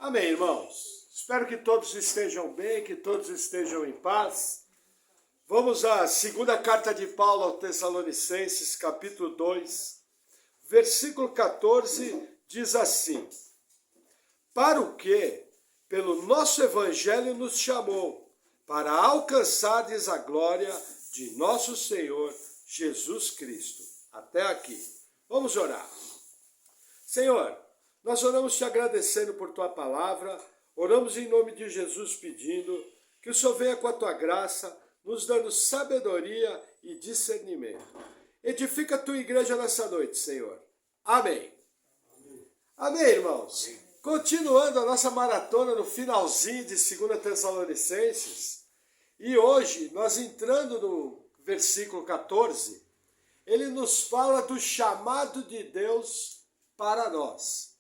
Amém, irmãos? Espero que todos estejam bem, que todos estejam em paz. Vamos à segunda carta de Paulo aos Tessalonicenses, capítulo 2, versículo 14, diz assim: Para o que, pelo nosso evangelho nos chamou, para alcançardes a glória de nosso Senhor Jesus Cristo. Até aqui. Vamos orar. Senhor, nós oramos te agradecendo por tua palavra, oramos em nome de Jesus pedindo que o Senhor venha com a tua graça, nos dando sabedoria e discernimento. Edifica a tua igreja nessa noite, Senhor. Amém. Amém, irmãos. Continuando a nossa maratona no finalzinho de 2 Tessalonicenses, e hoje, nós entrando no versículo 14, ele nos fala do chamado de Deus para nós.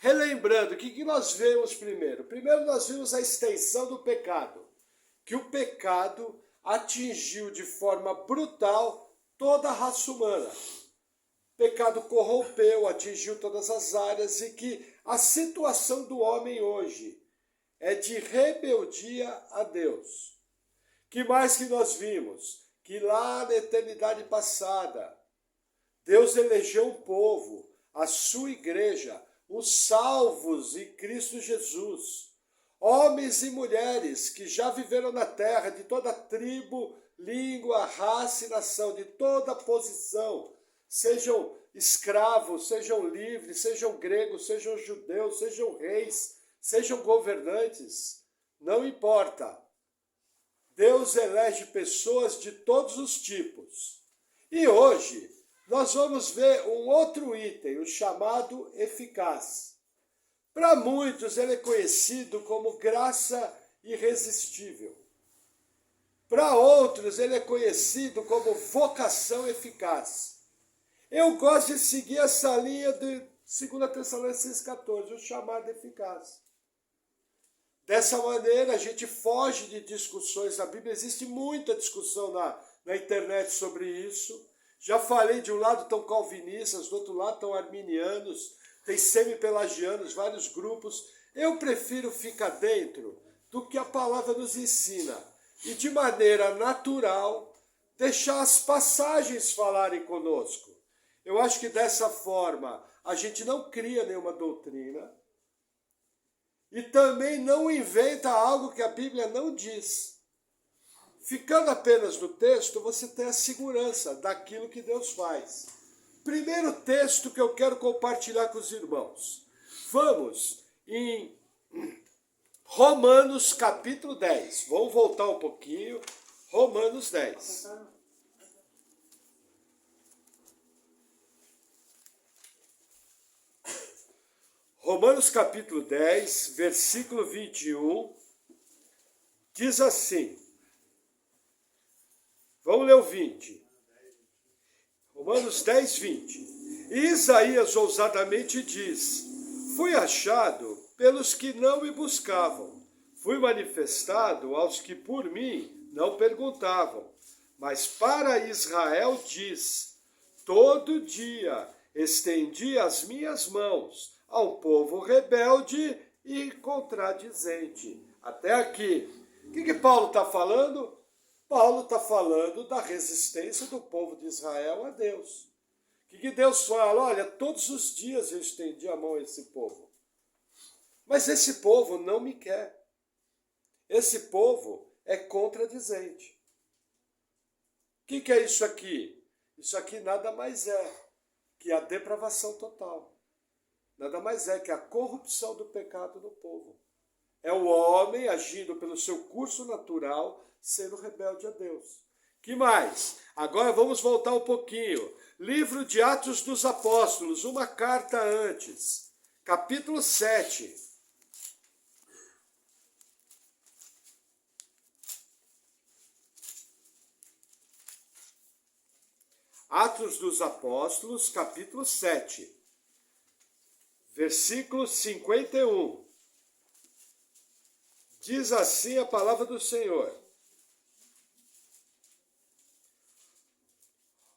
Relembrando, o que nós vemos primeiro? Primeiro nós vimos a extensão do pecado, que o pecado atingiu de forma brutal toda a raça humana. O pecado corrompeu, atingiu todas as áreas e que a situação do homem hoje é de rebeldia a Deus. Que mais que nós vimos? Que lá na eternidade passada, Deus elegeu um povo, a sua igreja, os salvos em Cristo Jesus, homens e mulheres que já viveram na terra, de toda tribo, língua, raça e nação, de toda posição, sejam escravos, sejam livres, sejam gregos, sejam judeus, sejam reis, sejam governantes, não importa. Deus elege pessoas de todos os tipos. E hoje nós vamos ver um outro item, o chamado eficaz. Para muitos ele é conhecido como graça irresistível. Para outros ele é conhecido como vocação eficaz. Eu gosto de seguir essa linha de 2 Tessalonicenses 14, o chamado eficaz. Dessa maneira a gente foge de discussões na Bíblia, existe muita discussão na internet sobre isso. Já falei de um lado tão calvinistas, do outro lado tão arminianos, tem semi-pelagianos, vários grupos. Eu prefiro ficar dentro do que a palavra nos ensina e de maneira natural deixar as passagens falarem conosco. Eu acho que dessa forma a gente não cria nenhuma doutrina e também não inventa algo que a Bíblia não diz. Ficando apenas no texto, você tem a segurança daquilo que Deus faz. Primeiro texto que eu quero compartilhar com os irmãos. Vamos em Romanos capítulo 10. Vamos voltar um pouquinho. Romanos 10. Romanos capítulo 10, versículo 21, diz assim. Vamos ler o 20. Romanos 10, 20. E Isaías ousadamente diz: Fui achado pelos que não me buscavam. Fui manifestado aos que por mim não perguntavam. Mas para Israel diz: Todo dia estendi as minhas mãos a um povo rebelde e contradizente. Até aqui. O que Paulo está falando? Paulo está falando da resistência do povo de Israel a Deus. O que Deus fala? Olha, todos os dias eu estendi a mão a esse povo. Mas esse povo não me quer. Esse povo é contradizente. O que é isso aqui? Isso aqui nada mais é que a depravação total. Nada mais é que a corrupção do pecado no povo. É o homem agindo pelo seu curso natural, sendo rebelde a Deus. Que mais? Agora vamos voltar um pouquinho. Livro de Atos dos Apóstolos, uma carta antes. Capítulo 7. Atos dos Apóstolos, capítulo 7. Versículo 51. Diz assim a palavra do Senhor.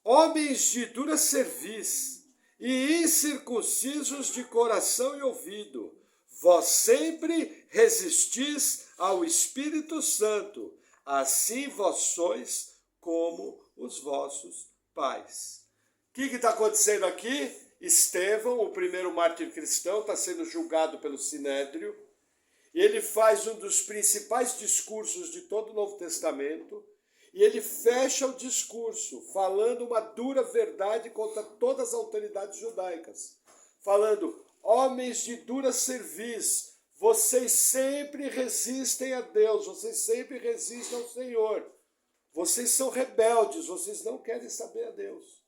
Homens de dura cerviz e incircuncisos de coração e ouvido, Vós sempre resistis ao Espírito Santo, assim vós sois como os vossos pais. O que está acontecendo aqui? Estevão, o primeiro mártir cristão, está sendo julgado pelo Sinédrio, e ele faz um dos principais discursos de todo o Novo Testamento, e ele fecha o discurso falando uma dura verdade contra todas as autoridades judaicas, falando: homens de dura cerviz, vocês sempre resistem a Deus, vocês sempre resistem ao Senhor, vocês são rebeldes, vocês não querem saber a Deus.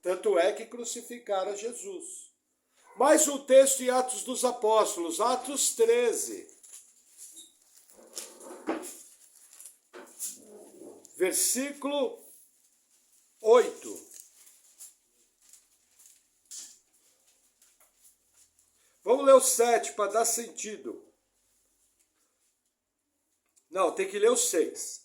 Tanto é que crucificaram a Jesus. Mais um texto em Atos dos Apóstolos, Atos 13. Versículo 8. Vamos ler o 7 para dar sentido. Não, tem que ler o 6.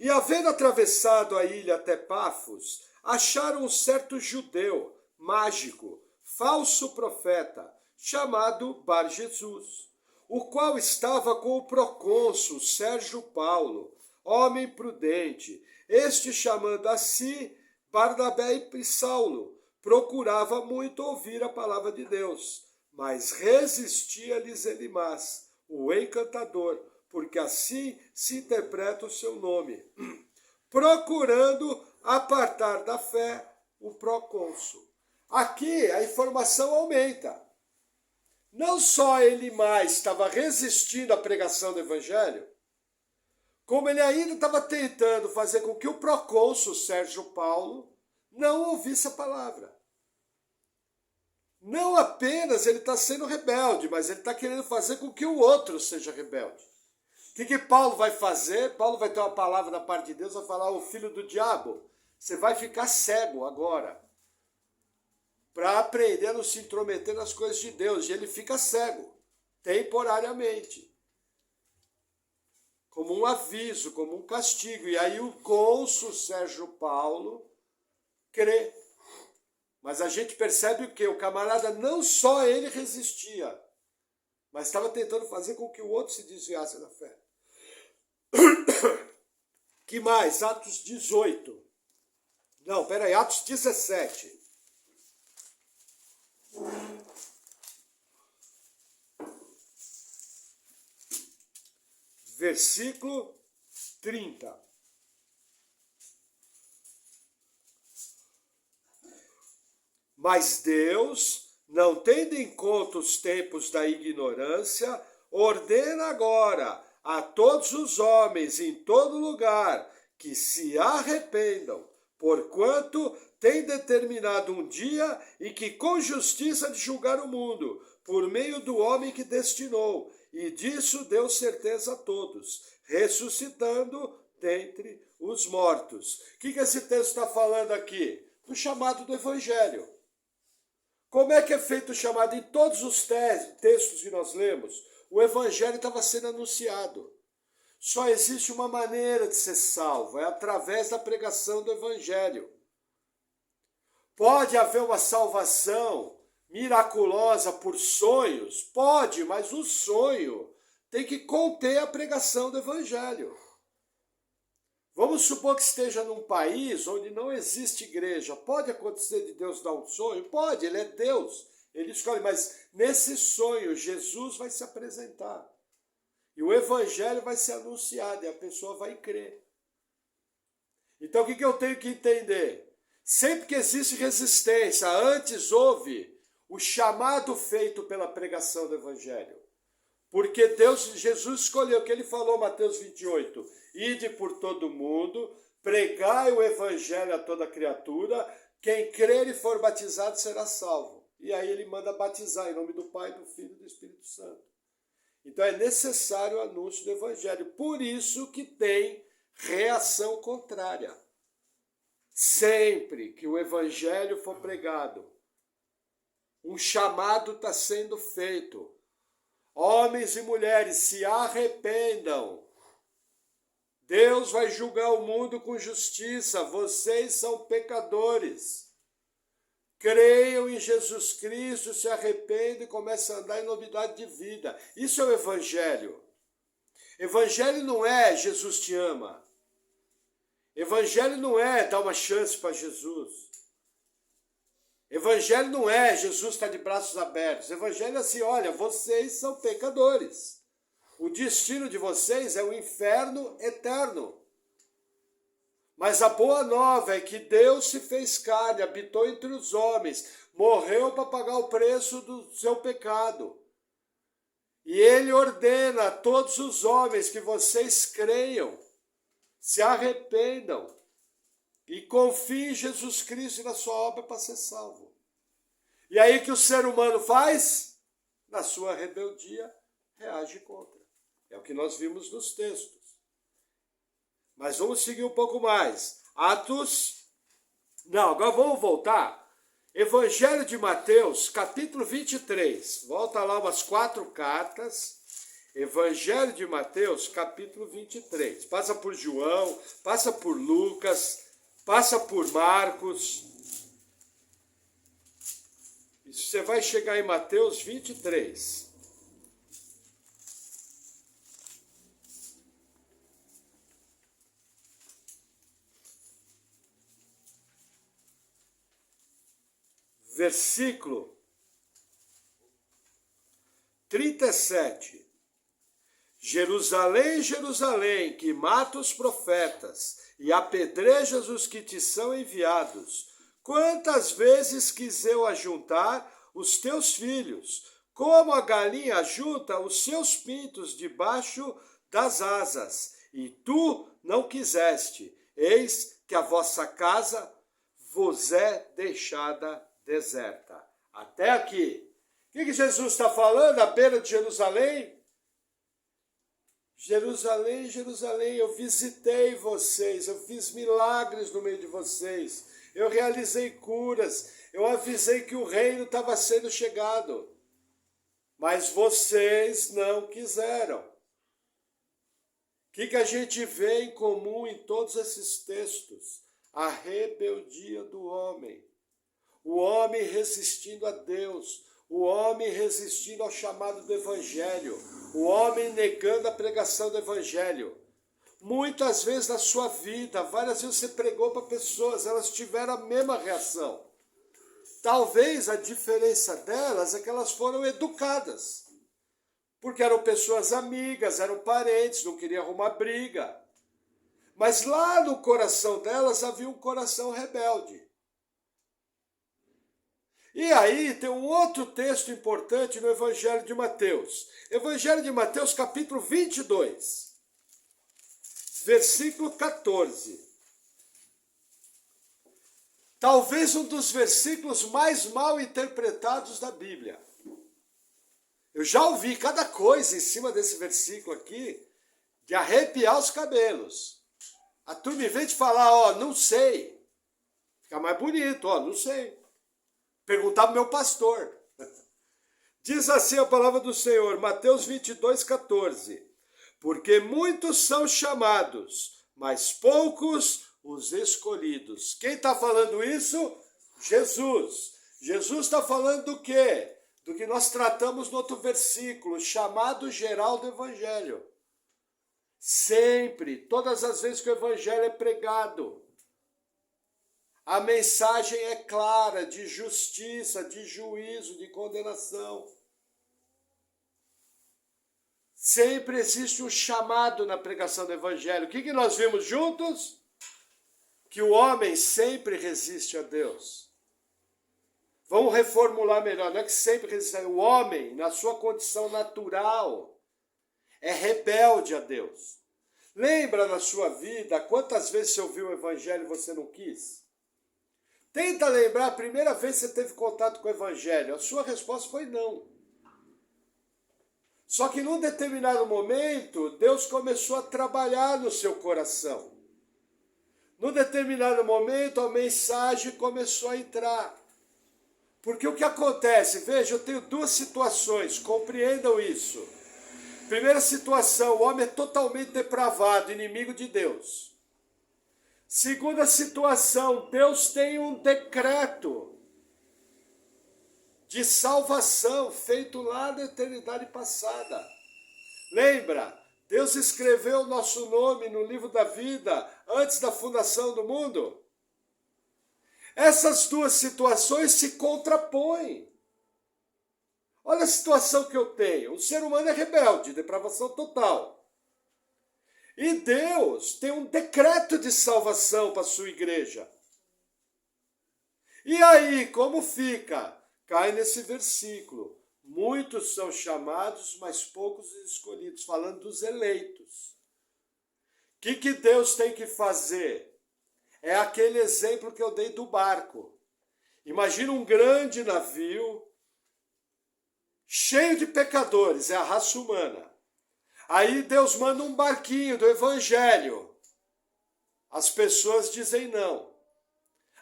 E havendo atravessado a ilha até Pafos, acharam um certo judeu, mágico, falso profeta, chamado Bar Jesus, o qual estava com o procônsul Sérgio Paulo, homem prudente. Este, chamando a si Barnabé e Saulo, procurava muito ouvir a palavra de Deus, mas resistia-lhes Elimás, o encantador, porque assim se interpreta o seu nome, procurando apartar da fé o procônsul. Aqui a informação aumenta. Não só Elimás estava resistindo à pregação do evangelho, como ele ainda estava tentando fazer com que o procônsul Sérgio Paulo não ouvisse a palavra. Não apenas ele está sendo rebelde, mas ele está querendo fazer com que o outro seja rebelde. O que Paulo vai fazer? Paulo vai ter uma palavra da parte de Deus, vai falar: o filho do diabo, você vai ficar cego agora, para aprender a não se intrometer nas coisas de Deus. E ele fica cego, temporariamente, como um aviso, como um castigo. E aí o cônsul Sérgio Paulo crê. Mas a gente percebe o quê? O camarada não só ele resistia, mas estava tentando fazer com que o outro se desviasse da fé. Que mais? Atos 18. Não, peraí, Atos 17. Versículo 30. Mas Deus, não tendo em conta os tempos da ignorância, ordena agora a todos os homens em todo lugar que se arrependam, porquanto tem determinado um dia em que com justiça de julgar o mundo, por meio do homem que destinou, e disso deu certeza a todos, ressuscitando dentre os mortos. O que esse texto está falando aqui? Do chamado do Evangelho. Como é que é feito o chamado? Em todos os textos que nós lemos, o Evangelho estava sendo anunciado. Só existe uma maneira de ser salvo, é através da pregação do Evangelho. Pode haver uma salvação miraculosa por sonhos? Pode, mas o sonho tem que conter a pregação do Evangelho. Vamos supor que esteja num país onde não existe igreja. Pode acontecer de Deus dar um sonho? Pode, ele é Deus. Ele escolhe, mas nesse sonho Jesus vai se apresentar. E o Evangelho vai ser anunciado e a pessoa vai crer. Então o que eu tenho que entender? Sempre que existe resistência, antes houve o chamado feito pela pregação do Evangelho. Porque Jesus escolheu, o que ele falou, Mateus 28, ide por todo mundo, pregai o Evangelho a toda criatura, quem crer e for batizado será salvo. E aí ele manda batizar em nome do Pai, do Filho e do Espírito Santo. Então é necessário o anúncio do Evangelho. Por isso que tem reação contrária. Sempre que o Evangelho for pregado, um chamado está sendo feito. Homens e mulheres, se arrependam. Deus vai julgar o mundo com justiça. Vocês são pecadores. creiam em Jesus Cristo, se arrependem e começam a andar em novidade de vida. Isso é o Evangelho. Evangelho não é Jesus te ama. Evangelho não é dar uma chance para Jesus. Evangelho não é Jesus está de braços abertos. Evangelho é assim, olha, vocês são pecadores. O destino de vocês é o inferno eterno. Mas a boa nova é que Deus se fez carne, habitou entre os homens, morreu para pagar o preço do seu pecado. E Ele ordena a todos os homens que vocês creiam, se arrependam e confiem em Jesus Cristo e na sua obra para ser salvo. E aí que o ser humano faz? Na sua rebeldia, reage contra. É o que nós vimos nos textos. Mas vamos seguir um pouco mais. Agora vamos voltar. Evangelho de Mateus, capítulo 23. Volta lá umas 4 cartas. Evangelho de Mateus, capítulo 23. Passa por João, passa por Lucas, passa por Marcos. E você vai chegar em Mateus 23. Versículo 37. Jerusalém, Jerusalém, que mata os profetas e apedrejas os que te são enviados. Quantas vezes quis eu ajuntar os teus filhos, como a galinha ajunta os seus pintos debaixo das asas, e tu não quiseste. Eis que a vossa casa vos é deixada deserta. Até aqui. O que Jesus está falando à beira de Jerusalém? Jerusalém, Jerusalém, eu visitei vocês, eu fiz milagres no meio de vocês, eu realizei curas, eu avisei que o reino estava sendo chegado, mas vocês não quiseram. O que a gente vê em comum em todos esses textos? A rebeldia do homem. O homem resistindo a Deus, o homem resistindo ao chamado do Evangelho, o homem negando a pregação do Evangelho. Muitas vezes na sua vida, várias vezes você pregou para pessoas, elas tiveram a mesma reação. Talvez a diferença delas é que elas foram educadas, porque eram pessoas amigas, eram parentes, não queriam arrumar briga. Mas lá no coração delas havia um coração rebelde. E aí tem um outro texto importante no Evangelho de Mateus. Evangelho de Mateus, capítulo 22, versículo 14. Talvez um dos versículos mais mal interpretados da Bíblia. Eu já ouvi cada coisa em cima desse versículo aqui, de arrepiar os cabelos. A turma, em vez de falar, não sei, fica mais bonito, não sei. Perguntar para o meu pastor. Diz assim a palavra do Senhor, Mateus 22, 14. Porque muitos são chamados, mas poucos os escolhidos. Quem está falando isso? Jesus. Jesus está falando do quê? Do que nós tratamos no outro versículo, chamado geral do Evangelho. Sempre, todas as vezes que o Evangelho é pregado, a mensagem é clara de justiça, de juízo, de condenação. Sempre existe um chamado na pregação do Evangelho. O que nós vimos juntos? Que o homem sempre resiste a Deus. Vamos reformular melhor. Não é que sempre resiste a Deus. O homem, na sua condição natural, é rebelde a Deus. Lembra na sua vida quantas vezes você ouviu o Evangelho e você não quis? Tenta lembrar a primeira vez que você teve contato com o Evangelho. A sua resposta foi não. Só que num determinado momento, Deus começou a trabalhar no seu coração. Num determinado momento, a mensagem começou a entrar. Porque o que acontece? Veja, eu tenho 2 situações, compreendam isso. Primeira situação, o homem é totalmente depravado, inimigo de Deus. Segunda situação, Deus tem um decreto de salvação feito lá na eternidade passada. Lembra? Deus escreveu o nosso nome no livro da vida antes da fundação do mundo. Essas duas situações se contrapõem. Olha a situação que eu tenho. O ser humano é rebelde, depravação total. E Deus tem um decreto de salvação para a sua igreja. E aí, como fica? Cai nesse versículo. Muitos são chamados, mas poucos escolhidos. Falando dos eleitos. O que Deus tem que fazer? É aquele exemplo que eu dei do barco. Imagina um grande navio cheio de pecadores, é a raça humana. Aí Deus manda um barquinho do evangelho. As pessoas dizem não.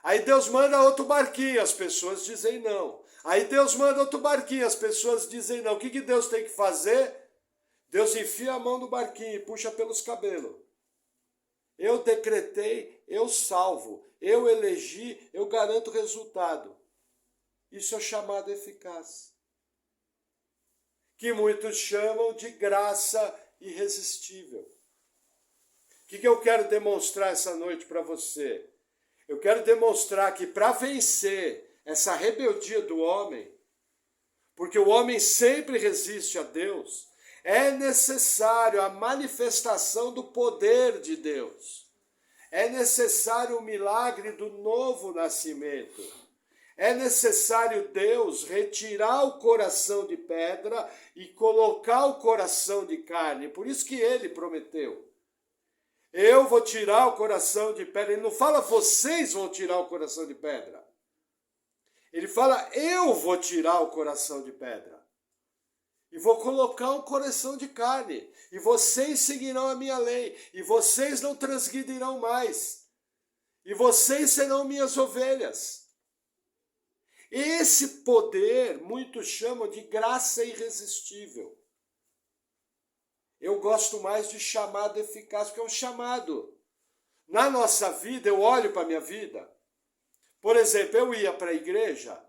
Aí Deus manda outro barquinho, as pessoas dizem não. Aí Deus manda outro barquinho, as pessoas dizem não. O que Deus tem que fazer? Deus enfia a mão no barquinho e puxa pelos cabelos. Eu decretei, eu salvo. Eu elegi, eu garanto o resultado. Isso é o chamado eficaz. Que muitos chamam de graça irresistível. O que eu quero demonstrar essa noite para você? Eu quero demonstrar que para vencer essa rebeldia do homem, porque o homem sempre resiste a Deus, é necessário a manifestação do poder de Deus. É necessário o milagre do novo nascimento. É necessário Deus retirar o coração de pedra e colocar o coração de carne. Por isso que ele prometeu. Eu vou tirar o coração de pedra. Ele não fala, vocês vão tirar o coração de pedra. Ele fala, eu vou tirar o coração de pedra. E vou colocar um coração de carne. E vocês seguirão a minha lei. E vocês não transgredirão mais. E vocês serão minhas ovelhas. Esse poder, muitos chamam de graça irresistível. Eu gosto mais de chamado eficaz, porque é um chamado. Na nossa vida, eu olho para a minha vida. Por exemplo, eu ia para a igreja,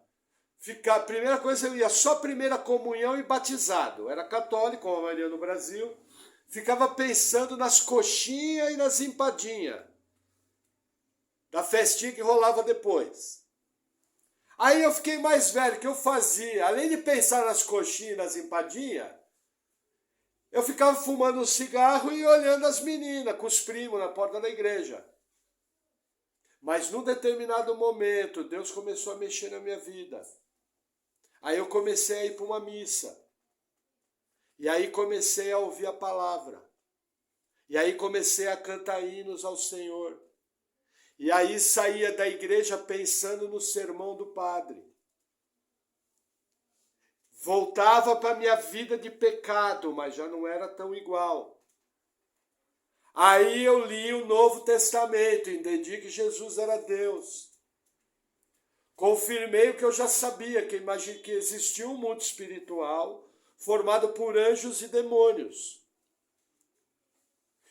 a primeira coisa, eu ia só primeira comunhão e batizado. Eu era católico, como a maioria no Brasil. Ficava pensando nas coxinhas e nas empadinhas. Da festinha que rolava depois. Aí eu fiquei mais velho, que eu fazia, além de pensar nas coxinhas e nas empadinhas, eu ficava fumando um cigarro e olhando as meninas com os primos na porta da igreja. Mas num determinado momento, Deus começou a mexer na minha vida. Aí eu comecei a ir para uma missa. E aí comecei a ouvir a palavra. E aí comecei a cantar hinos ao Senhor. E aí saía da igreja pensando no sermão do padre. Voltava para a minha vida de pecado, mas já não era tão igual. Aí eu li o Novo Testamento, entendi que Jesus era Deus. Confirmei o que eu já sabia, que existia um mundo espiritual formado por anjos e demônios.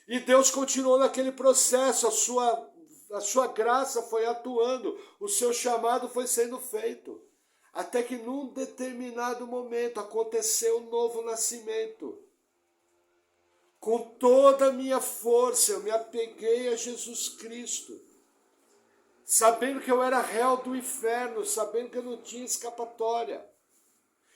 E Deus continuou naquele processo, a sua graça foi atuando, o seu chamado foi sendo feito. Até que num determinado momento aconteceu um novo nascimento. Com toda a minha força eu me apeguei a Jesus Cristo. Sabendo que eu era réu do inferno, sabendo que eu não tinha escapatória.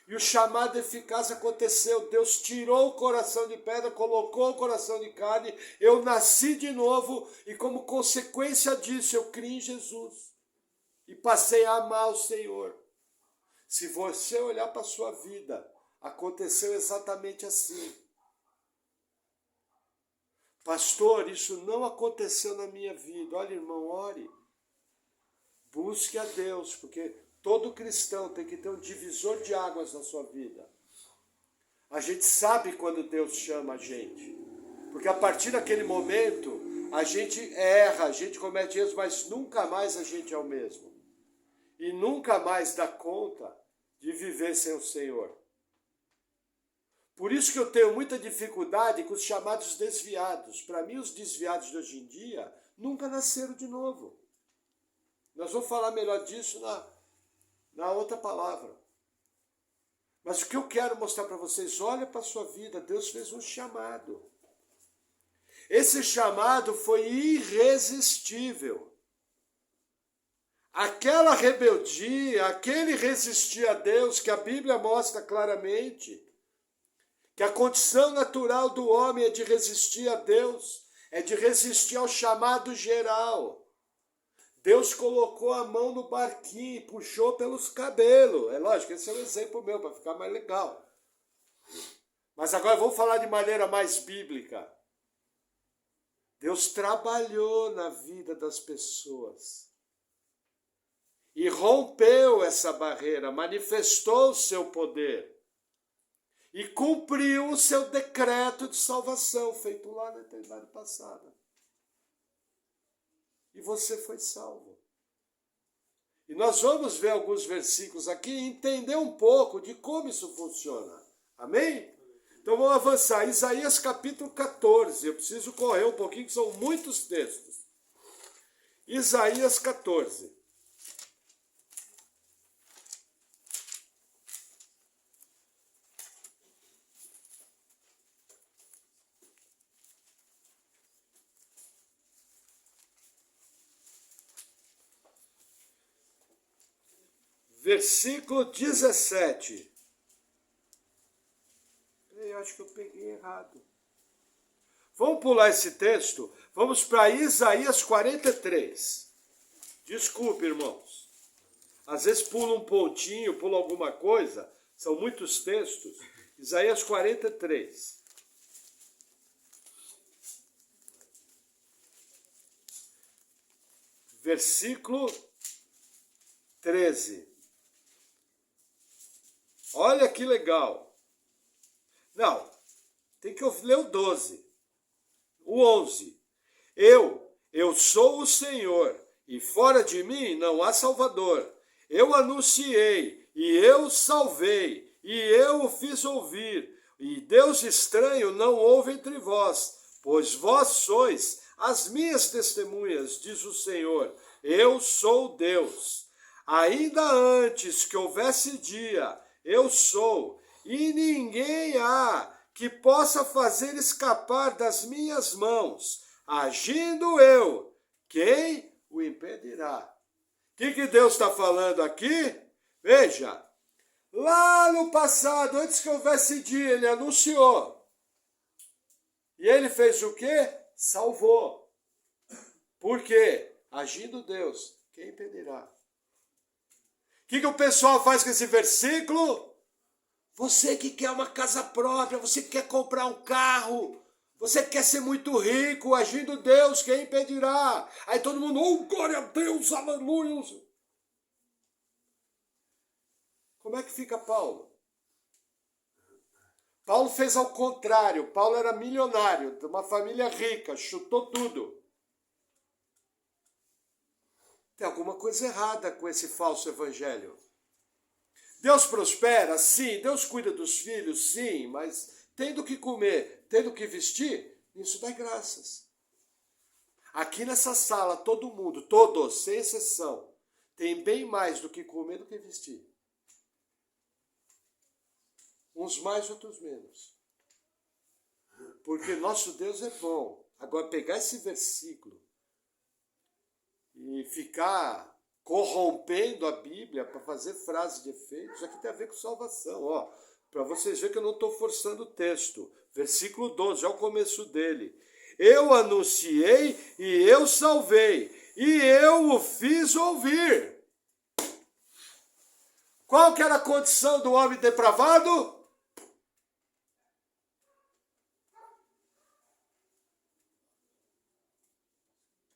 E o chamado eficaz aconteceu. Deus tirou o coração de pedra, colocou o coração de carne. Eu nasci de novo e como consequência disso eu criei em Jesus. E passei a amar o Senhor. Se você olhar para a sua vida, aconteceu exatamente assim. Pastor, isso não aconteceu na minha vida. Olha, irmão, ore. Busque a Deus, porque todo cristão tem que ter um divisor de águas na sua vida. A gente sabe quando Deus chama a gente. Porque a partir daquele momento, a gente erra, a gente comete erros, mas nunca mais a gente é o mesmo. E nunca mais dá conta de viver sem o Senhor. Por isso que eu tenho muita dificuldade com os chamados desviados. Para mim, os desviados de hoje em dia nunca nasceram de novo. Nós vamos falar melhor disso na outra palavra. Mas o que eu quero mostrar para vocês, olha para a sua vida, Deus fez um chamado. Esse chamado foi irresistível. Aquela rebeldia, aquele resistir a Deus, que a Bíblia mostra claramente, que a condição natural do homem é de resistir a Deus, é de resistir ao chamado geral. Deus colocou a mão no barquinho e puxou pelos cabelos. É lógico, esse é um exemplo meu, para ficar mais legal. Mas agora vamos falar de maneira mais bíblica. Deus trabalhou na vida das pessoas. E rompeu essa barreira, manifestou o seu poder. E cumpriu o seu decreto de salvação, feito lá na eternidade passada. E você foi salvo. E nós vamos ver alguns versículos aqui e entender um pouco de como isso funciona. Amém? Então vamos avançar. Isaías capítulo 14. Eu preciso correr um pouquinho, que são muitos textos. Isaías 14. Versículo 17. Eu acho que eu peguei errado. Vamos pular esse texto. Vamos para Isaías 43. Desculpe, irmãos. Às vezes pula um pontinho, pula alguma coisa. São muitos textos. Isaías 43. Versículo 13. Olha que legal. Não, tem que ler o 12. O 11. Eu sou o Senhor, e fora de mim não há Salvador. Eu anunciei, e eu salvei, e eu o fiz ouvir. E Deus estranho não houve entre vós, pois vós sois as minhas testemunhas, diz o Senhor. Eu sou Deus. Ainda antes que houvesse dia, eu sou, e ninguém há que possa fazer escapar das minhas mãos. Agindo eu, quem o impedirá? O que Deus está falando aqui? Veja, lá no passado, antes que houvesse dia, ele anunciou. E ele fez o quê? Salvou. Por quê? Agindo Deus, quem impedirá? O que o pessoal faz com esse versículo? Você que quer uma casa própria, você que quer comprar um carro, você que quer ser muito rico, agindo Deus, quem impedirá? Aí todo mundo, oh, glória a Deus, aleluia. Como é que fica Paulo? Paulo fez ao contrário. Paulo era milionário, de uma família rica, chutou tudo. Tem alguma coisa errada com esse falso evangelho. Deus prospera? Sim. Deus cuida dos filhos? Sim. Mas tendo que comer, tendo que vestir, isso dá graças. Aqui nessa sala, todo mundo, todos, sem exceção, tem bem mais do que comer do que vestir. Uns mais, outros menos. Porque nosso Deus é bom. Agora, pegar esse versículo e ficar corrompendo a Bíblia para fazer frase de efeito, isso aqui tem a ver com salvação. Ó, para vocês verem que eu não estou forçando o texto. Versículo 12, já é o começo dele. Eu anunciei e eu salvei, e eu o fiz ouvir. Qual que era a condição do homem depravado?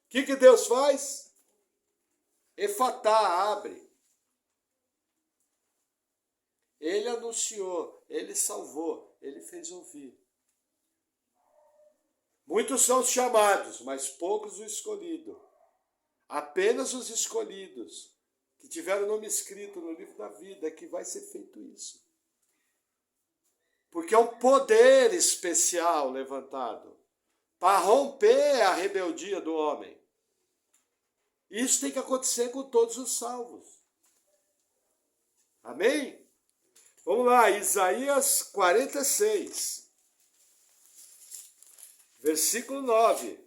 O que Deus faz? Efatá, abre. Ele anunciou, ele salvou, ele fez ouvir. Muitos são os chamados, mas poucos os escolhidos. Apenas os escolhidos, que tiveram o nome escrito no livro da vida, é que vai ser feito isso. Porque é um poder especial levantado para romper a rebeldia do homem. Isso tem que acontecer com todos os salvos. Amém? Vamos lá, Isaías 46, versículo 9.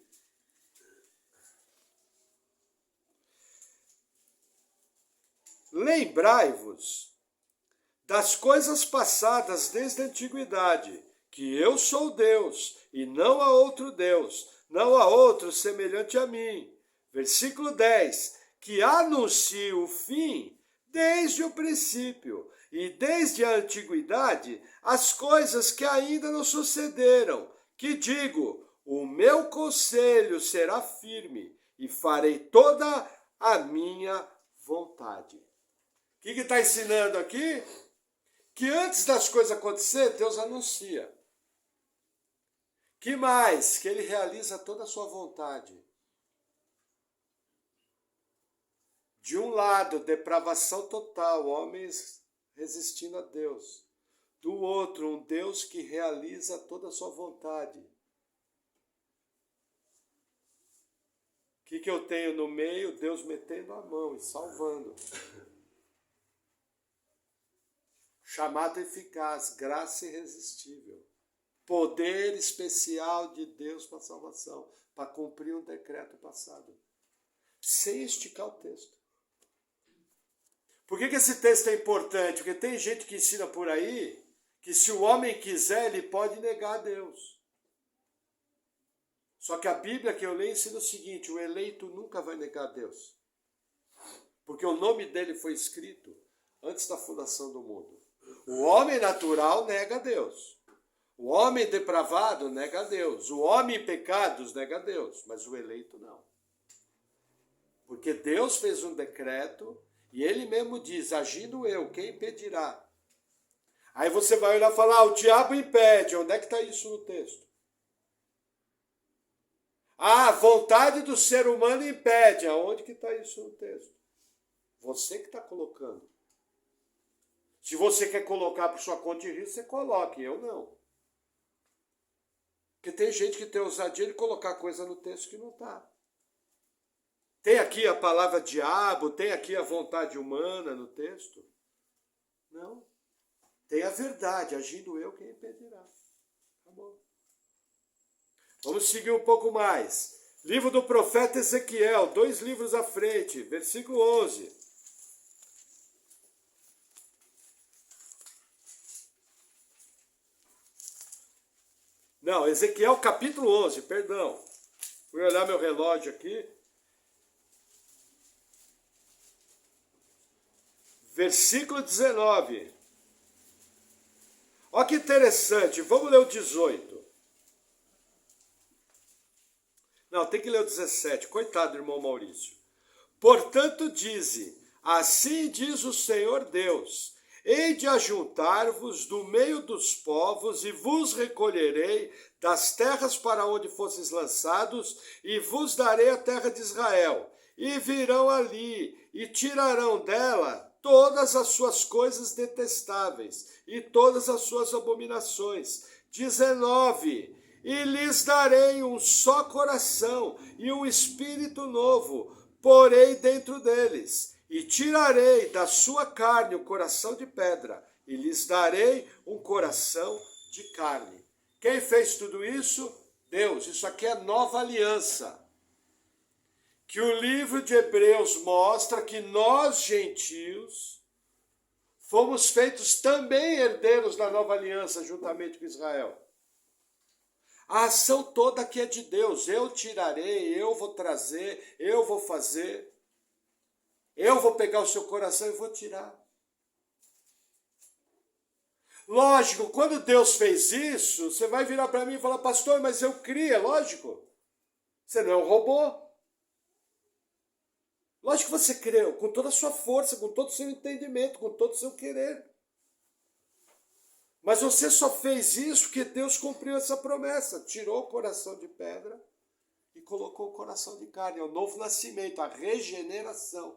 Lembrai-vos das coisas passadas desde a antiguidade, que eu sou Deus, e não há outro Deus, não há outro semelhante a mim. Versículo 10, que anuncio o fim desde o princípio, e desde a antiguidade as coisas que ainda não sucederam, que digo, o meu conselho será firme, e farei toda a minha vontade. O que está ensinando aqui? Que antes das coisas acontecerem, Deus anuncia. Que mais? Que Ele realiza toda a sua vontade. De um lado, depravação total, homens resistindo a Deus. Do outro, um Deus que realiza toda a sua vontade. O que eu tenho no meio? Deus metendo a mão e salvando. Chamado eficaz, graça irresistível. Poder especial de Deus para a salvação, para cumprir um decreto passado. Sem esticar o texto. Por que esse texto é importante? Porque tem gente que ensina por aí que se o homem quiser, ele pode negar a Deus. Só que a Bíblia que eu leio ensina o seguinte, o eleito nunca vai negar a Deus. Porque o nome dele foi escrito antes da fundação do mundo. O homem natural nega a Deus. O homem depravado nega a Deus. O homem em pecados nega a Deus. Mas o eleito não. Porque Deus fez um decreto e ele mesmo diz, agindo eu, quem impedirá? Aí você vai olhar e falar, o diabo impede. Onde é que está isso no texto? A vontade do ser humano impede. Aonde que está isso no texto? Você que está colocando. Se você quer colocar por sua conta de risco, você coloque, eu não. Porque tem gente que tem ousadia de colocar coisa no texto que não está. Tem aqui a palavra diabo, tem aqui a vontade humana no texto? Não. Tem a verdade, agindo eu, quem impedirá. Tá bom. Vamos seguir um pouco mais. Livro do profeta Ezequiel, 2 livros à frente, versículo 11. Não, Ezequiel capítulo 11, perdão. Fui olhar meu relógio aqui. Versículo 19. Olha que interessante, vamos ler o 18. Não, tem que ler o 17, coitado, irmão Maurício. Portanto, dize, assim diz o Senhor Deus, hei de ajuntar-vos do meio dos povos e vos recolherei das terras para onde fosses lançados e vos darei a terra de Israel. E virão ali e tirarão dela todas as suas coisas detestáveis e todas as suas abominações. 19. E lhes darei um só coração e um espírito novo, porei dentro deles. E tirarei da sua carne o coração de pedra, e lhes darei um coração de carne. Quem fez tudo isso? Deus. Isso aqui é nova aliança. Que o livro de Hebreus mostra que nós, gentios, fomos feitos também herdeiros da nova aliança, juntamente com Israel. A ação toda aqui é de Deus. Eu tirarei, eu vou trazer, eu vou fazer. Eu vou pegar o seu coração e vou tirar. Lógico, quando Deus fez isso, você vai virar para mim e falar, pastor, mas eu criei, lógico. Você não é um robô. Lógico que você criou, com toda a sua força, com todo o seu entendimento, com todo o seu querer. Mas você só fez isso porque Deus cumpriu essa promessa. Tirou o coração de pedra e colocou o coração de carne. É o novo nascimento, a regeneração.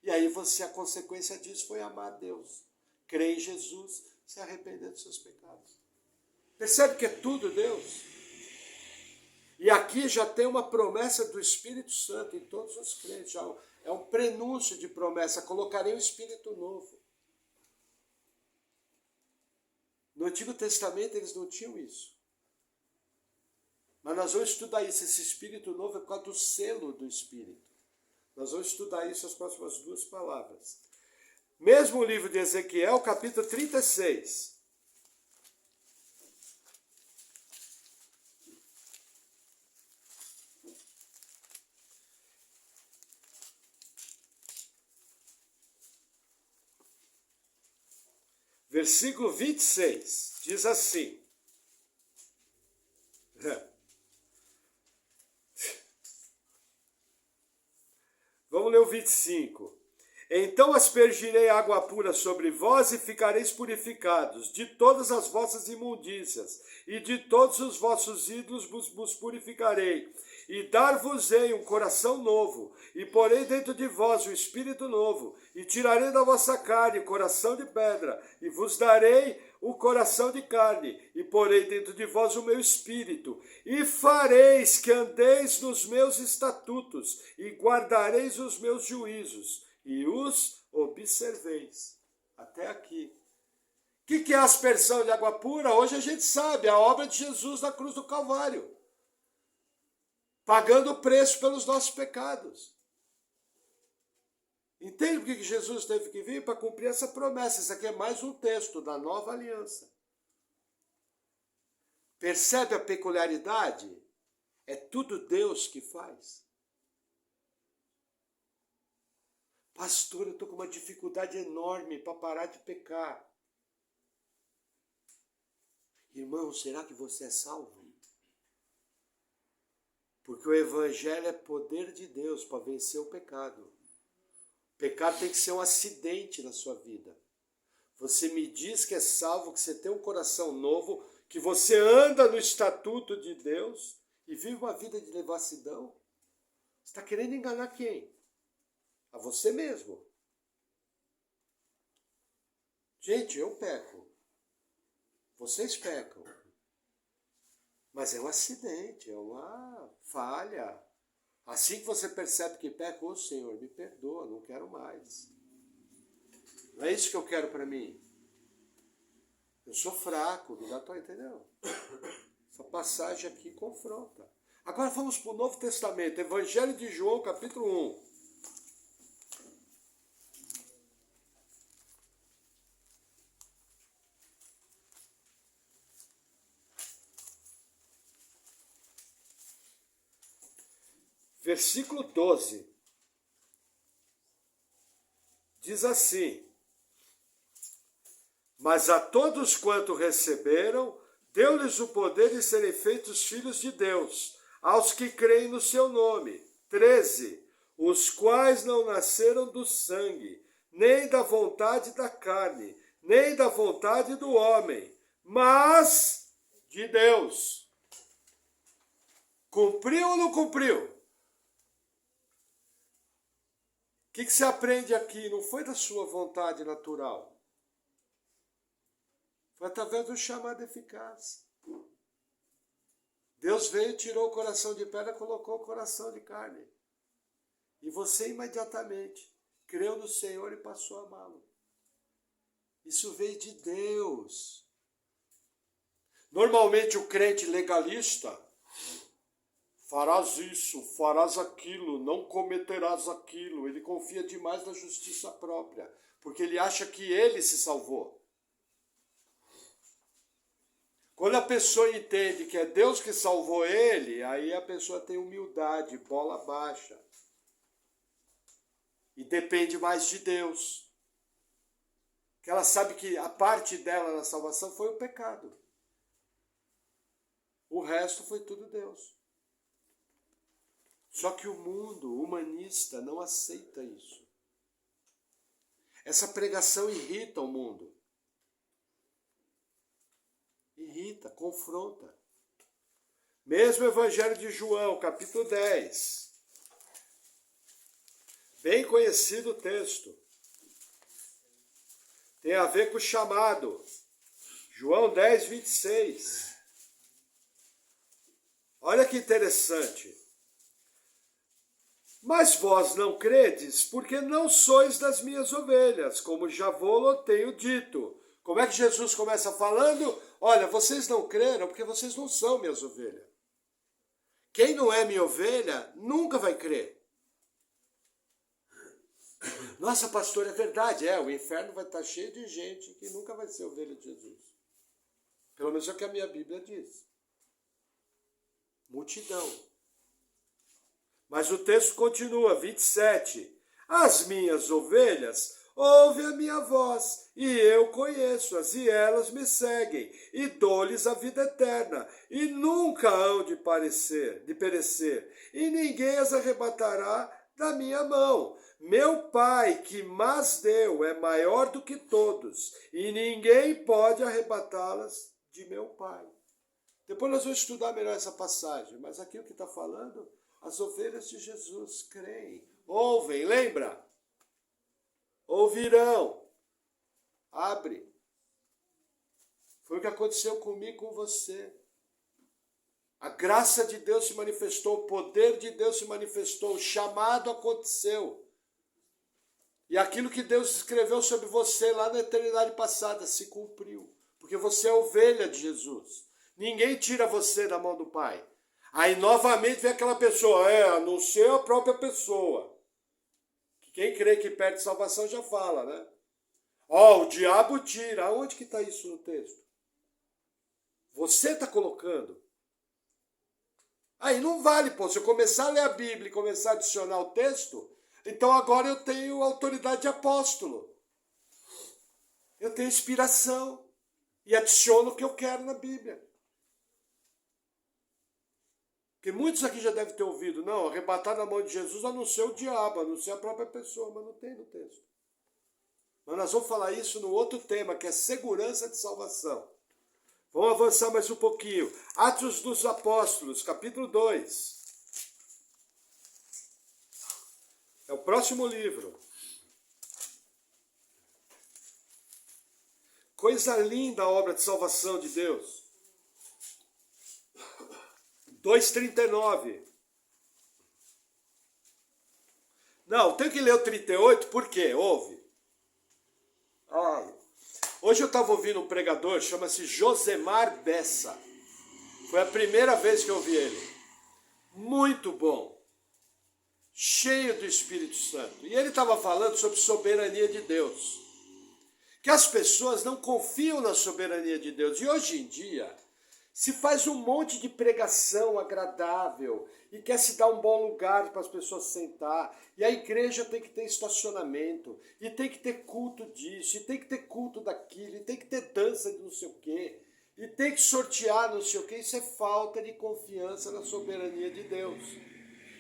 E aí a consequência disso foi amar a Deus. Crer em Jesus, se arrepender dos seus pecados. Percebe que é tudo Deus? E aqui já tem uma promessa do Espírito Santo em todos os crentes. Já é um prenúncio de promessa. Colocarei um Espírito novo. No Antigo Testamento eles não tinham isso. Mas nós vamos estudar isso. Esse Espírito novo é por causa do selo do Espírito. Nós vamos estudar isso as próximas 2 palavras. Mesmo livro de Ezequiel, capítulo 36. Versículo 26, diz assim. Vamos ler o 25. Então aspergirei água pura sobre vós e ficareis purificados de todas as vossas imundícias, e de todos os vossos ídolos vos purificarei, e dar-vos-ei um coração novo, e porei dentro de vós um espírito novo, e tirarei da vossa carne coração de pedra, e vos darei o coração de carne, e porei dentro de vós o meu espírito, e fareis que andeis nos meus estatutos, e guardareis os meus juízos, e os observeis. Até aqui. O que é a aspersão de água pura? Hoje a gente sabe, a obra de Jesus na cruz do Calvário. Pagando o preço pelos nossos pecados. Entende por que Jesus teve que vir? Para cumprir essa promessa. Isso aqui é mais um texto da nova aliança. Percebe a peculiaridade? É tudo Deus que faz. Pastor, eu estou com uma dificuldade enorme para parar de pecar. Irmão, será que você é salvo? Porque o Evangelho é poder de Deus para vencer o pecado. O pecado tem que ser um acidente na sua vida. Você me diz que é salvo, que você tem um coração novo, que você anda no estatuto de Deus e vive uma vida de devassidão. Você está querendo enganar quem? A você mesmo. Gente, eu peco. Vocês pecam. Mas é um acidente, é uma falha. Assim que você percebe que peca, ô Senhor, me perdoa, não quero mais. Não é isso que eu quero para mim. Eu sou fraco, não dá para entender. Essa passagem aqui confronta. Agora vamos para o Novo Testamento, Evangelho de João, capítulo 1. Versículo 12, diz assim: Mas a todos quanto receberam, deu-lhes o poder de serem feitos filhos de Deus, aos que creem no seu nome. 13, os quais não nasceram do sangue, nem da vontade da carne, nem da vontade do homem, mas de Deus. Cumpriu ou não cumpriu? O que você aprende aqui? Não foi da sua vontade natural. Foi através do chamado eficaz. Deus veio, tirou o coração de pedra, colocou o coração de carne. E você imediatamente creu no Senhor e passou a amá-lo. Isso veio de Deus. Normalmente o crente legalista: farás isso, farás aquilo, não cometerás aquilo. Ele confia demais na justiça própria, porque ele acha que ele se salvou. Quando a pessoa entende que é Deus que salvou ele, aí a pessoa tem humildade, bola baixa. E depende mais de Deus. Porque ela sabe que a parte dela na salvação foi o pecado. O resto foi tudo Deus. Só que o mundo humanista não aceita isso. Essa pregação irrita o mundo. Irrita, confronta. Mesmo Evangelho de João, capítulo 10. Bem conhecido o texto. Tem a ver com o chamado. João 10, 26. Olha que interessante. Mas vós não credes, porque não sois das minhas ovelhas, como já vou-lo tenho dito. Como é que Jesus começa falando? Olha, vocês não creram porque vocês não são minhas ovelhas. Quem não é minha ovelha nunca vai crer. Nossa, pastor, é verdade. O inferno vai estar cheio de gente que nunca vai ser ovelha de Jesus. Pelo menos é o que a minha Bíblia diz. Multidão. Mas o texto continua, 27. As minhas ovelhas ouvem a minha voz, e eu conheço-as, e elas me seguem, e dou-lhes a vida eterna, e nunca hão de perecer, e ninguém as arrebatará da minha mão. Meu Pai, que mas deu, é maior do que todos, e ninguém pode arrebatá-las de meu Pai. Depois nós vamos estudar melhor essa passagem, mas aqui o que está falando, as ovelhas de Jesus creem, ouvem, lembra? Ouvirão. Abre. Foi o que aconteceu comigo e com você. A graça de Deus se manifestou, o poder de Deus se manifestou, o chamado aconteceu. E aquilo que Deus escreveu sobre você lá na eternidade passada se cumpriu. Porque você é ovelha de Jesus. Ninguém tira você da mão do Pai. Aí novamente vem aquela pessoa, a não ser a própria pessoa. Quem crê que perde salvação já fala, né? O diabo tira. Aonde que está isso no texto? Você está colocando. Aí não vale, se eu começar a ler a Bíblia e começar a adicionar o texto, então agora eu tenho autoridade de apóstolo. Eu tenho inspiração. E adiciono o que eu quero na Bíblia. Porque muitos aqui já devem ter ouvido, não, arrebatar na mão de Jesus a não ser o diabo, a não ser a própria pessoa, mas não tem no texto. Mas nós vamos falar isso no outro tema, que é segurança de salvação. Vamos avançar mais um pouquinho. Atos dos Apóstolos, capítulo 2. É o próximo livro. Coisa linda a obra de salvação de Deus. 2,39. Não, tenho que ler o 38, por quê? Ouve. Hoje eu estava ouvindo um pregador, chama-se Josemar Bessa. Foi a primeira vez que eu ouvi ele. Muito bom. Cheio do Espírito Santo. E ele estava falando sobre soberania de Deus. Que as pessoas não confiam na soberania de Deus. E hoje em dia, se faz um monte de pregação agradável e quer se dar um bom lugar para as pessoas sentar. E a igreja tem que ter estacionamento, e tem que ter culto disso, e tem que ter culto daquilo, e tem que ter dança de não sei o quê, e tem que sortear não sei o quê. Isso é falta de confiança na soberania de Deus.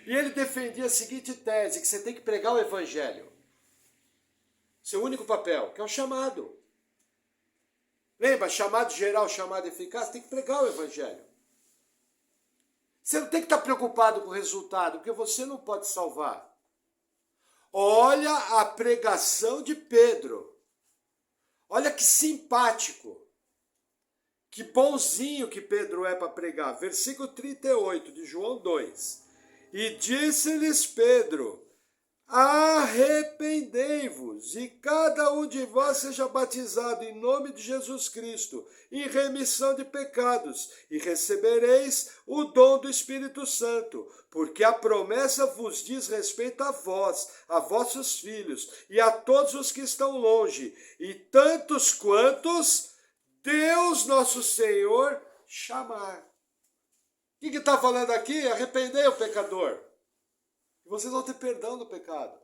E ele defendia a seguinte tese, que você tem que pregar o evangelho. Seu único papel, que é o chamado. Lembra, chamado geral, chamado eficaz, tem que pregar o evangelho. Você não tem que estar preocupado com o resultado, porque você não pode salvar. Olha a pregação de Pedro. Olha que simpático. Que bonzinho que Pedro é para pregar. Versículo 38 de João 2. E disse-lhes Pedro: arrependei-vos, e cada um de vós seja batizado em nome de Jesus Cristo, em remissão de pecados, e recebereis o dom do Espírito Santo, porque a promessa vos diz respeito a vós, a vossos filhos, e a todos os que estão longe, e tantos quantos Deus nosso Senhor chamar. O que está falando aqui? Arrependei o pecador. E vocês vão ter perdão do pecado.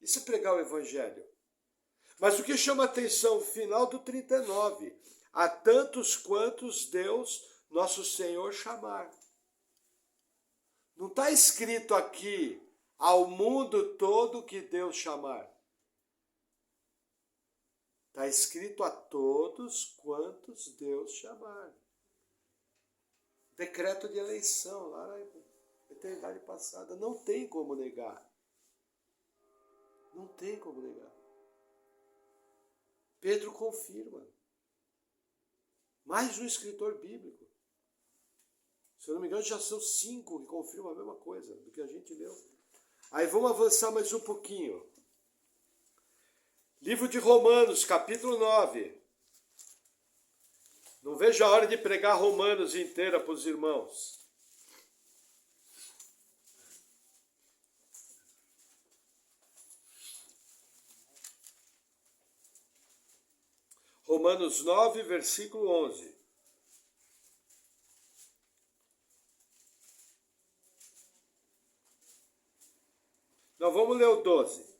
Isso é pregar o evangelho. Mas o que chama a atenção, o final do 39, a tantos quantos Deus, nosso Senhor, chamar. Não está escrito aqui, ao mundo todo que Deus chamar. Está escrito a todos quantos Deus chamar. Decreto de eleição, lá na eternidade passada. Não tem como negar. Não tem como negar. Pedro confirma. Mais um escritor bíblico. Se eu não me engano, já são 5 que confirmam a mesma coisa do que a gente leu. Aí vamos avançar mais um pouquinho. Livro de Romanos, capítulo 9. Não vejo a hora de pregar Romanos inteira para os irmãos. Romanos 9, versículo 11. Nós vamos ler o 12.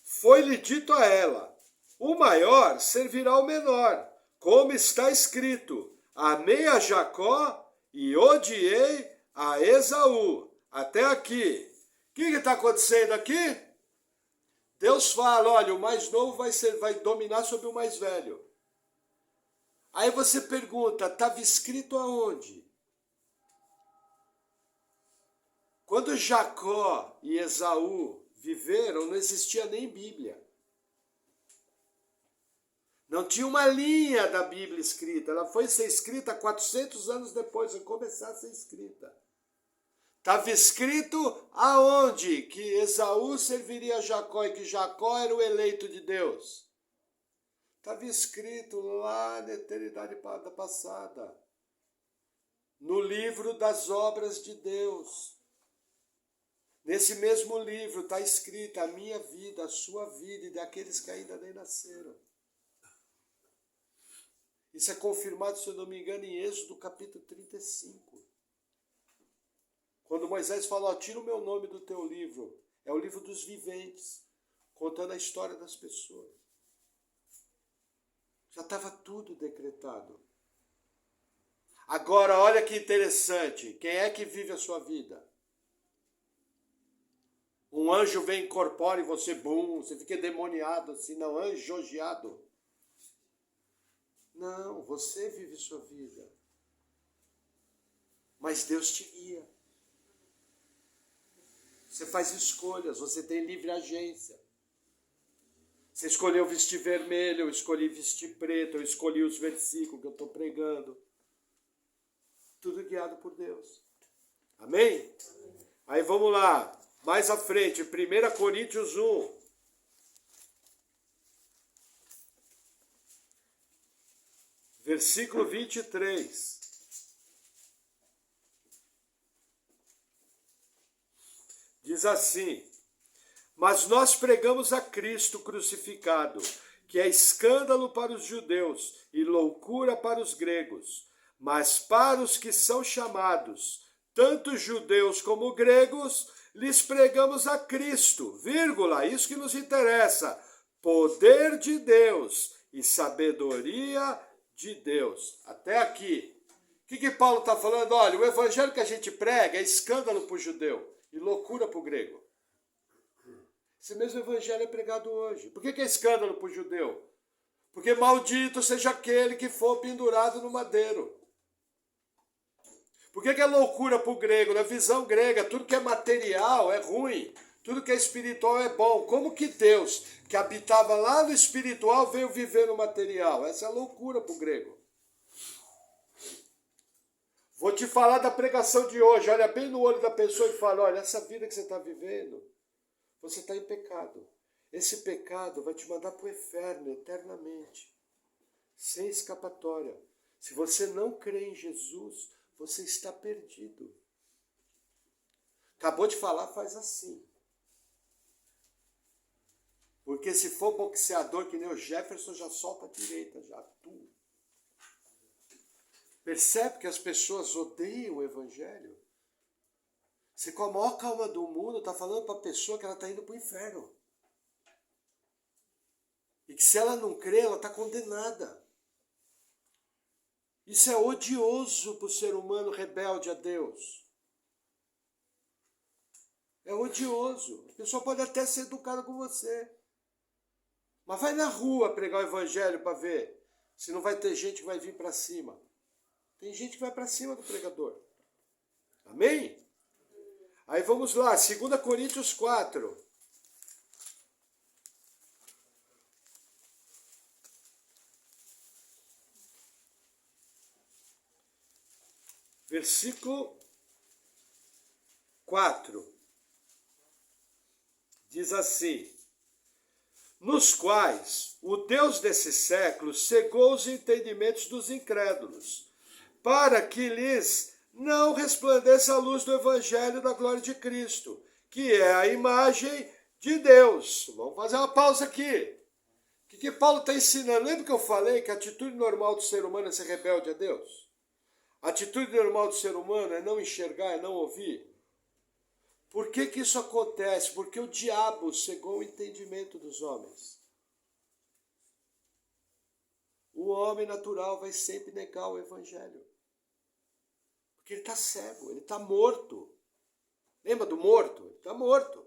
Foi-lhe dito a ela, o maior servirá ao menor, como está escrito, amei a Jacó e odiei a Esaú. Até aqui. O que está acontecendo aqui? Deus fala, olha, o mais novo vai dominar sobre o mais velho. Aí você pergunta, estava escrito aonde? Quando Jacó e Esaú viveram, não existia nem Bíblia. Não tinha uma linha da Bíblia escrita. Ela foi ser escrita 400 anos depois de começar a ser escrita. Estava escrito aonde? Que Esaú serviria a Jacó e que Jacó era o eleito de Deus. Estava escrito lá na eternidade passada. No livro das obras de Deus. Nesse mesmo livro está escrita a minha vida, a sua vida e daqueles que ainda nem nasceram. Isso é confirmado, se eu não me engano, em Êxodo capítulo 35. Quando Moisés falou, tira o meu nome do teu livro. É o livro dos viventes, contando a história das pessoas. Já estava tudo decretado. Agora, olha que interessante. Quem é que vive a sua vida? Um anjo vem, incorpora em você, bum, você fica endemoniado assim, não, anjogiado. Não, você vive sua vida. Mas Deus te guia. Você faz escolhas, você tem livre agência. Você escolheu vestir vermelho, eu escolhi vestir preto, eu escolhi os versículos que eu estou pregando. Tudo guiado por Deus. Amém? Aí vamos lá. Mais à frente, 1 Coríntios 1. Versículo 23. Diz assim, mas nós pregamos a Cristo crucificado, que é escândalo para os judeus e loucura para os gregos, mas para os que são chamados, tanto judeus como gregos, lhes pregamos a Cristo, vírgula, isso que nos interessa, poder de Deus e sabedoria de Deus. Até aqui. O que Paulo está falando? Olha, o evangelho que a gente prega é escândalo para o judeu e loucura para o grego. Esse mesmo evangelho é pregado hoje. Por que é escândalo para o judeu? Porque maldito seja aquele que for pendurado no madeiro. Por que é loucura para o grego? Na visão grega, tudo que é material é ruim, tudo que é espiritual é bom. Como que Deus, que habitava lá no espiritual, veio viver no material? Essa é a loucura para o grego. Vou te falar da pregação de hoje. Olha bem no olho da pessoa e fala, olha, essa vida que você está vivendo, você está em pecado. Esse pecado vai te mandar para o inferno eternamente, sem escapatória. Se você não crê em Jesus, você está perdido. Acabou de falar, faz assim. Porque se for boxeador que nem o Jefferson, já solta a direita, já atua. Percebe que as pessoas odeiam o evangelho? Você com a maior calma do mundo está falando para a pessoa que ela está indo para o inferno. E que se ela não crê, ela está condenada. Isso é odioso para o ser humano rebelde a Deus. É odioso. A pessoa pode até ser educada com você. Mas vai na rua pregar o evangelho para ver se não vai ter gente que vai vir para cima. Tem gente que vai para cima do pregador. Amém? Aí vamos lá, 2 Coríntios 4. Versículo 4. Diz assim, nos quais o Deus desse século cegou os entendimentos dos incrédulos, para que lhes não resplandeça a luz do evangelho da glória de Cristo, que é a imagem de Deus. Vamos fazer uma pausa aqui. O que Paulo está ensinando? Lembra que eu falei que a atitude normal do ser humano é ser rebelde a Deus? A atitude normal do ser humano é não enxergar, é não ouvir. Por que isso acontece? Porque o diabo cegou o entendimento dos homens. O homem natural vai sempre negar o evangelho. Porque ele está cego, ele está morto. Lembra do morto? Ele está morto.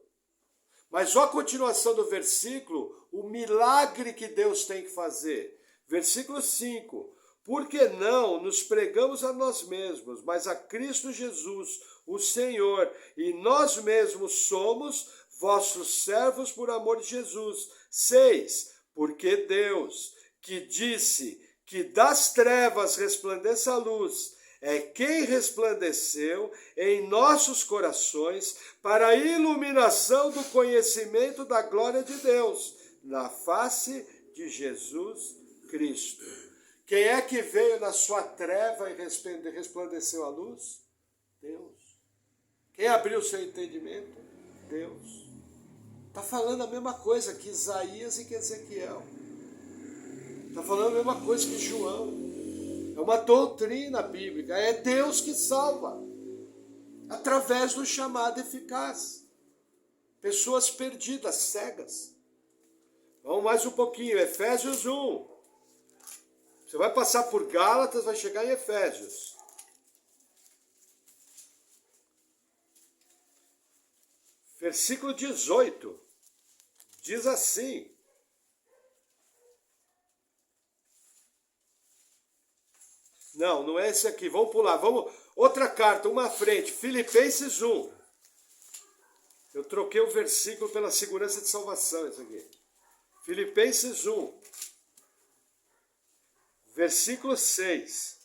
Mas olha a continuação do versículo, o milagre que Deus tem que fazer. Versículo 5. Porque não nos pregamos a nós mesmos, mas a Cristo Jesus, o Senhor, e nós mesmos somos vossos servos por amor de Jesus. 6. Porque Deus, que disse que das trevas resplandeça a luz, é quem resplandeceu em nossos corações para a iluminação do conhecimento da glória de Deus, na face de Jesus Cristo. Quem é que veio na sua treva e resplandeceu a luz? Deus. Quem abriu o seu entendimento? Deus. Está falando a mesma coisa que Isaías e que Ezequiel. Está falando a mesma coisa que João. É uma doutrina bíblica. É Deus que salva. Através do chamado eficaz. Pessoas perdidas, cegas. Vamos mais um pouquinho. Efésios 1. Você vai passar por Gálatas, vai chegar em Efésios. Versículo 18. Diz assim. Não, não é esse aqui. Vamos pular. Vamos. Outra carta, uma à frente. Filipenses 1. Eu troquei o versículo pela segurança de salvação, isso aqui. Filipenses 1. Versículo 6.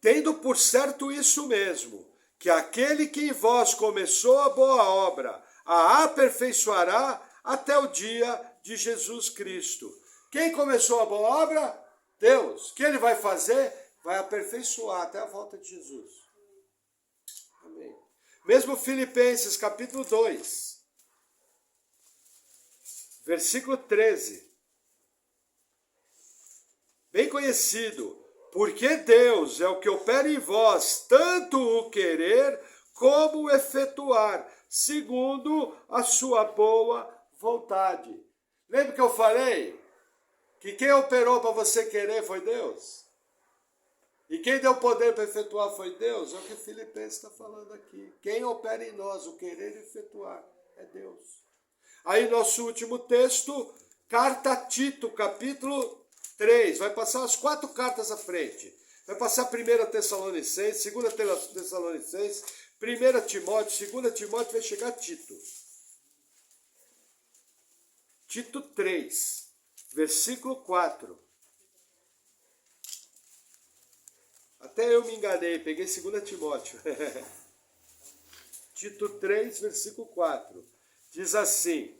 Tendo por certo isso mesmo, que aquele que em vós começou a boa obra, a aperfeiçoará até o dia de Jesus Cristo. Quem começou a boa obra? Deus. O que ele vai fazer? Vai aperfeiçoar até a volta de Jesus. Amém. Mesmo Filipenses, capítulo 2, versículo 13. Bem conhecido. Porque Deus é o que opera em vós, tanto o querer como o efetuar, segundo a sua boa vontade. Lembra que eu falei que quem operou para você querer foi Deus? E quem deu poder para efetuar foi Deus? É o que Filipenses está falando aqui. Quem opera em nós o querer e efetuar é Deus. Aí nosso último texto, carta a Tito, capítulo 3, vai passar as 4 cartas à frente. Vai passar 1 Tessalonicenses, 2 Tessalonicenses, 1 Timóteo, 2 Timóteo, vai chegar Tito. Tito 3, versículo 4. Até eu me enganei, peguei 2 Timóteo. Tito 3, versículo 4. Diz assim: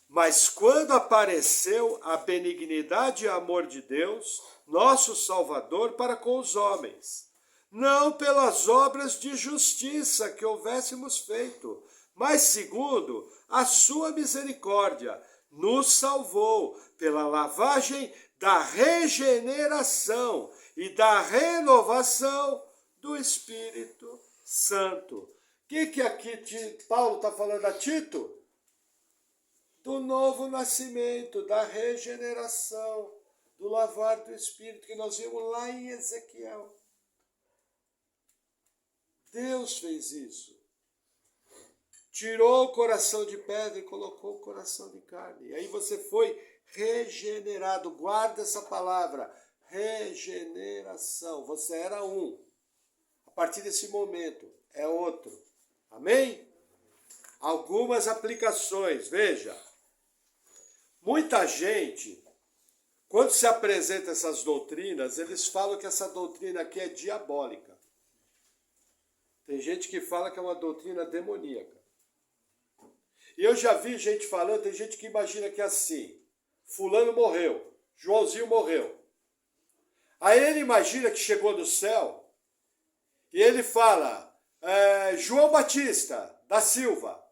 mas quando apareceu a benignidade e amor de Deus, nosso Salvador, para com os homens, não pelas obras de justiça que houvéssemos feito, mas segundo a sua misericórdia, nos salvou pela lavagem da regeneração e da renovação do Espírito Santo. O que aqui Paulo está falando a Tito? Do novo nascimento, da regeneração, do lavar do Espírito, que nós vimos lá em Ezequiel. Deus fez isso. Tirou o coração de pedra e colocou o coração de carne. E aí você foi regenerado. Guarda essa palavra, regeneração. Você era um. A partir desse momento, é outro. Amém? Algumas aplicações, veja. Muita gente, quando se apresenta essas doutrinas, eles falam que essa doutrina aqui é diabólica. Tem gente que fala que é uma doutrina demoníaca. E eu já vi gente falando, tem gente que imagina que é assim, fulano morreu, Joãozinho morreu. Aí ele imagina que chegou no céu e ele fala, João Batista da Silva.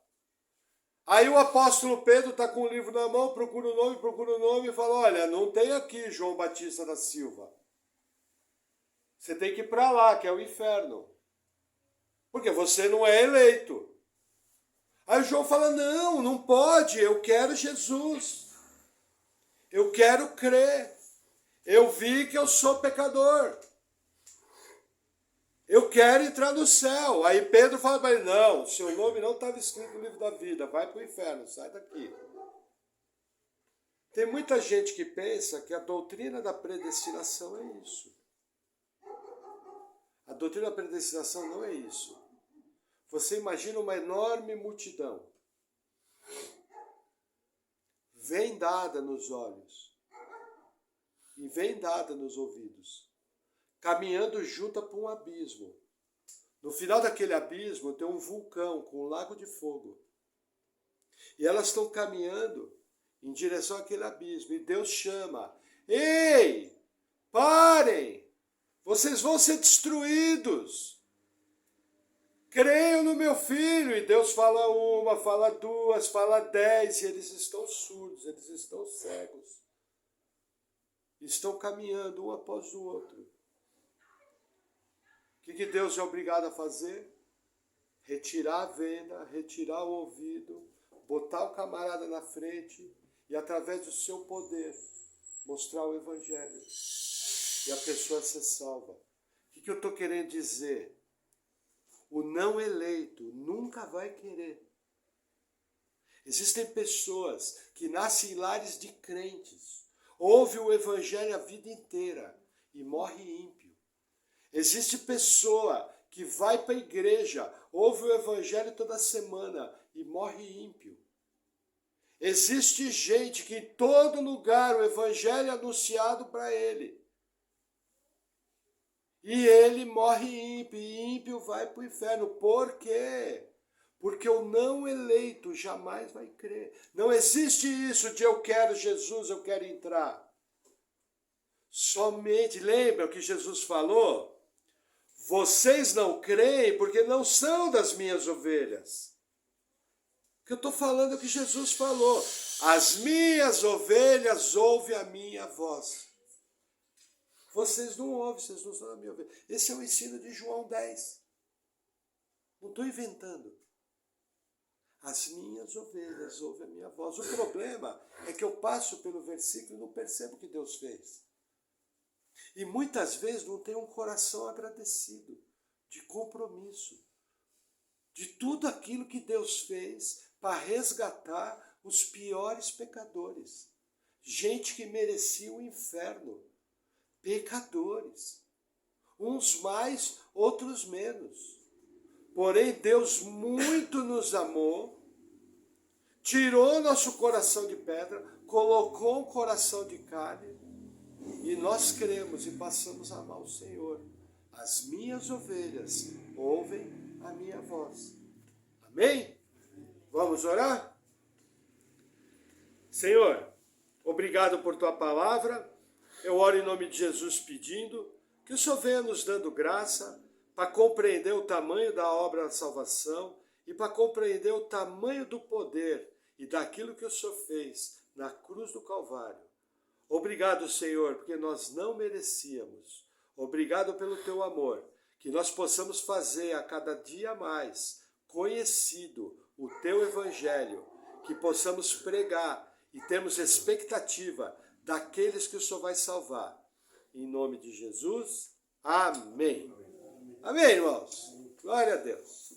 Aí o apóstolo Pedro está com o livro na mão, procura o nome e fala, olha, não tem aqui João Batista da Silva. Você tem que ir para lá, que é o inferno. Porque você não é eleito. Aí o João fala, não, não pode, eu quero Jesus. Eu quero crer. Eu vi que eu sou pecador. Eu quero entrar no céu. Aí Pedro fala para ele, não, seu nome não estava escrito no livro da vida, vai para o inferno, sai daqui. Tem muita gente que pensa que a doutrina da predestinação é isso. A doutrina da predestinação não é isso. Você imagina uma enorme multidão, vendada nos olhos e vendada nos ouvidos, caminhando junto para um abismo. No final daquele abismo tem um vulcão com um lago de fogo. E elas estão caminhando em direção àquele abismo. E Deus chama, ei, parem, vocês vão ser destruídos. Creiam no meu filho. E Deus fala uma, fala duas, fala 10, e eles estão surdos, eles estão cegos. Estão caminhando um após o outro. O que Deus é obrigado a fazer? Retirar a venda, retirar o ouvido, botar o camarada na frente e, através do seu poder, mostrar o evangelho. E a pessoa ser salva. O que eu estou querendo dizer? O não eleito nunca vai querer. Existem pessoas que nascem em lares de crentes, ouvem o evangelho a vida inteira e morre ímpio. Existe pessoa que vai para a igreja, ouve o evangelho toda semana e morre ímpio. Existe gente que em todo lugar o evangelho é anunciado para ele. E ele morre ímpio, e ímpio vai para o inferno. Por quê? Porque o não eleito jamais vai crer. Não existe isso de eu quero Jesus, eu quero entrar. Somente, lembra o que Jesus falou? Vocês não creem porque não são das minhas ovelhas. O que eu estou falando é o que Jesus falou. As minhas ovelhas ouvem a minha voz. Vocês não ouvem, vocês não são da minha ovelha. Esse é o ensino de João 10. Não estou inventando. As minhas ovelhas ouvem a minha voz. O problema é que eu passo pelo versículo e não percebo o que Deus fez. E muitas vezes não tenho um coração agradecido, de compromisso, de tudo aquilo que Deus fez para resgatar os piores pecadores. Gente que merecia o inferno. Pecadores, uns mais, outros menos. Porém, Deus muito nos amou, tirou nosso coração de pedra, colocou um coração de carne, e nós cremos e passamos a amar o Senhor. As minhas ovelhas ouvem a minha voz. Amém? Vamos orar? Senhor, obrigado por tua palavra. Eu oro em nome de Jesus pedindo que o Senhor venha nos dando graça para compreender o tamanho da obra da salvação e para compreender o tamanho do poder e daquilo que o Senhor fez na cruz do Calvário. Obrigado, Senhor, porque nós não merecíamos. Obrigado pelo teu amor, que nós possamos fazer a cada dia mais conhecido o teu evangelho, que possamos pregar e termos expectativa daqueles que o Senhor vai salvar. Em nome de Jesus, amém. Amém, irmãos. Glória a Deus.